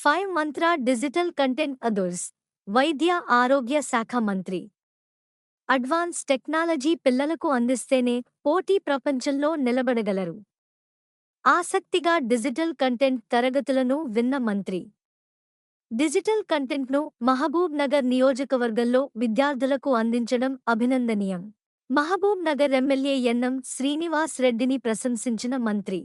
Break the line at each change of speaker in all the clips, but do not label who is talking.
5 మంత్ర digital content others వైద్య ఆరోగ్య శాఖ మంత్రి అడ్వాన్స్ టెక్నాలజీ పిల్లలకు అందిస్తేనే పోటీ ప్రపంచంలో నిలబడగలరు. ఆసక్తిగా డిజిటల్ కంటెంట్ తరగతులను విన్న మంత్రి డిజిటల్ కంటెంట్ను మహబూబ్ నగర్ నియోజకవర్గంలో విద్యార్థులకు అందించడం అభినందనీయం. మహబూబ్ నగర్ ఎమ్మెల్యే ఎన్ఎం శ్రీనివాస్ రెడ్డిని ప్రశంసించిన మంత్రి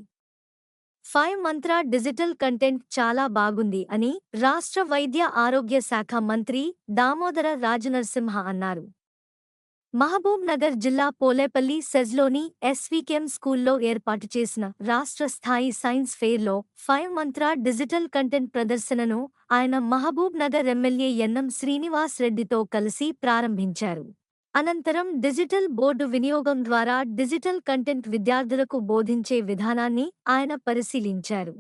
5 మంత్ర డిజిటల్ కంటెంట్ చాలా బాగుంది అని రాష్ట్ర వైద్య ఆరోగ్య శాఖ మంత్రి దామోదర రాజనరసింహ అన్నారు. మహబూబ్ నగర్ జిల్లా పోలేపల్లి సెజ్లోని ఎస్వీకేఎం స్కూల్లో ఏర్పాటు చేసిన రాష్ట్ర స్థాయి సైన్స్ ఫెయిర్లో 5 మంత్ర డిజిటల్ కంటెంట్ ప్రదర్శనను ఆయన మహబూబ్ నగర్ ఎమ్మెల్యే ఎన్ఎం శ్రీనివాస్ రెడ్డితో కలిసి ప్రారంభించారు. అనంతరం డిజిటల్ బోర్డు వినియోగం ద్వారా డిజిటల్ కంటెంట్ విద్యార్థులకు బోధించే విధానాన్ని ఆయన పరిశీలించారు.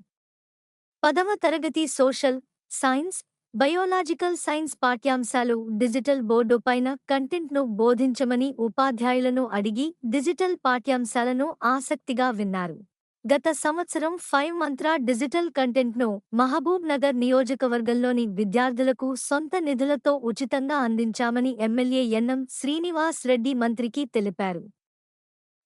10వ తరగతి సోషల్ సైన్స్, బయోలాజికల్ సైన్స్ పాఠ్యాంశాలు డిజిటల్ బోర్డు పైన కంటెంట్ను బోధించమని ఉపాధ్యాయులను అడిగి డిజిటల్ పాఠ్యాంశాలను ఆసక్తిగా విన్నారు. గత సంవత్సరం 5 మంత్ర డిజిటల్ కంటెంట్ను మహబూబ్ నగర్ నియోజకవర్గంలోని విద్యార్థులకు సొంత నిధులతో ఉచితంగా అందించామని ఎమ్మెల్యే ఎన్ఎం శ్రీనివాస్ రెడ్డి మంత్రికి తెలిపారు.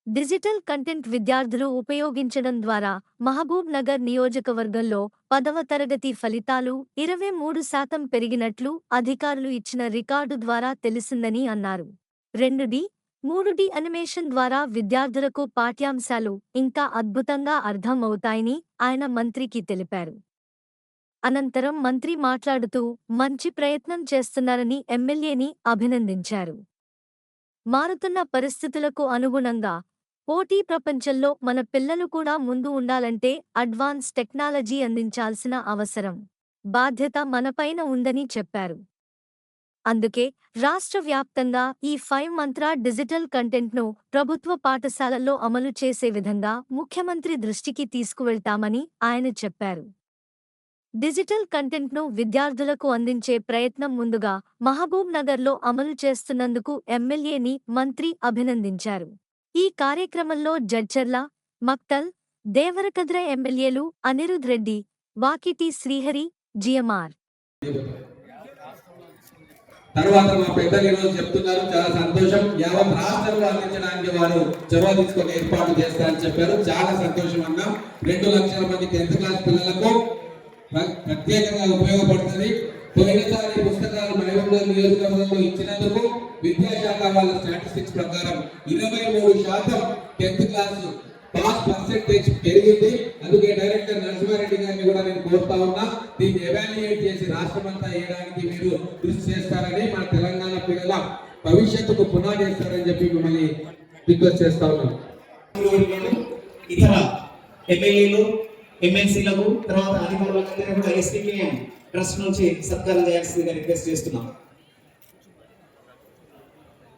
డిజిటల్ కంటెంట్ విద్యార్థులు ఉపయోగించడం ద్వారా మహబూబ్ నగర్ నియోజకవర్గంలో 10వ తరగతి ఫలితాలు 23% పెరిగినట్లు అధికారులు ఇచ్చిన రికార్డు ద్వారా తెలిసిందని అన్నారు. 2D, 3D అనిమేషన్ ద్వారా విద్యార్థులకు పాఠ్యాంశాలు ఇంకా అద్భుతంగా అర్థం అవుతాయని ఆయన మంత్రికి తెలిపారు. అనంతరం మంత్రి మాట్లాడుతూ మంచి ప్రయత్నం చేస్తున్నారని ఎమ్మెల్యేని అభినందించారు. మారుతున్న పరిస్థితులకు అనుగుణంగా పోటీ ప్రపంచంలో మన పిల్లలు కూడా ముందు ఉండాలంటే అడ్వాన్స్ టెక్నాలజీ అందించాల్సిన అవసరం, బాధ్యత మనపైన ఉందని చెప్పారు. అందుకే రాష్ట్ర వ్యాప్తంగా ఈ 5 మంత్ర డిజిటల్ కంటెంట్ను ప్రభుత్వ పాఠశాలల్లో అమలు చేసే విధంగా ముఖ్యమంత్రి దృష్టికి తీసుకువెళ్తామని ఆయన చెప్పారు. డిజిటల్ కంటెంట్ను విద్యార్థులకు అందించే ప్రయత్నం ముందుగా మహబూబ్ నగర్లో అమలు చేస్తున్నందుకు ఎమ్మెల్యేని మంత్రి అభినందించారు. ఈ కార్యక్రమంలో జడ్చర్ల, మక్తల్, దేవరకద్ర ఎమ్మెల్యేలు అనిరుద్ రెడ్డి, వాకిటి శ్రీహరి, జిఎంఆర్
తర్వాత మా పెద్దలు ఈరోజు చెప్తున్నారు, చాలా సంతోషం. యావత్ రాష్ట్రంలో అందించడానికి వారు చొరవ తీసుకొని ఏర్పాటు చేస్తారని చెప్పారు. చాలా సంతోషం అన్నా. 2 లక్షల మంది 10th క్లాస్ పిల్లలకు ప్రత్యేకంగా ఉపయోగపడుతుంది. పోయినసారి పుస్తకాలు మహబూబ్ నగర్ నియోజకవర్గంలో ఇచ్చినందుకు విద్యాశాఖ వాళ్ళ స్టాటిస్టిక్స్ ప్రకారం 23% 10th క్లాస్ పాస్ పర్సెంటేజ్ పెరిగింది. అందుకే డైరెక్టర్ నరసింహారెడ్డి గారిని కూడా నేను కోరుతా ఉన్నా, దీన్ని ఎవాల్యుయేట్ చేసి రాష్ట్రమంతా వేయడానికి మీరు కృషి చేస్తారని, మన తెలంగాణ పిల్లల భవిష్యత్తుకు పునాది చేస్తారని చెప్పి మిమ్మల్ని రిక్వెస్ట్ చేస్తా ఉన్నాం.
ఇతర ఎమ్మెల్యేలు, ఎమ్మెల్సీలకు తర్వాత అధికారులందరూ కూడా ఎస్పీకేఎం ట్రస్ట్ నుంచి సత్కారం చేయాల్సిందిగా రిక్వెస్ట్ చేస్తున్నాం.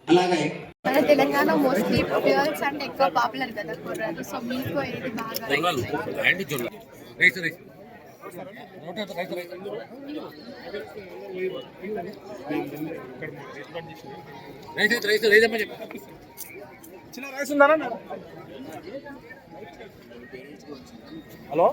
అలాగే
మన తెలంగాణ మోస్ట్లీ గర్ల్స్ అంటే ఎక్కువ పాపులర్ కదా కుర్రాళ్ళు. సో మీకు ఏది బాగా
హలో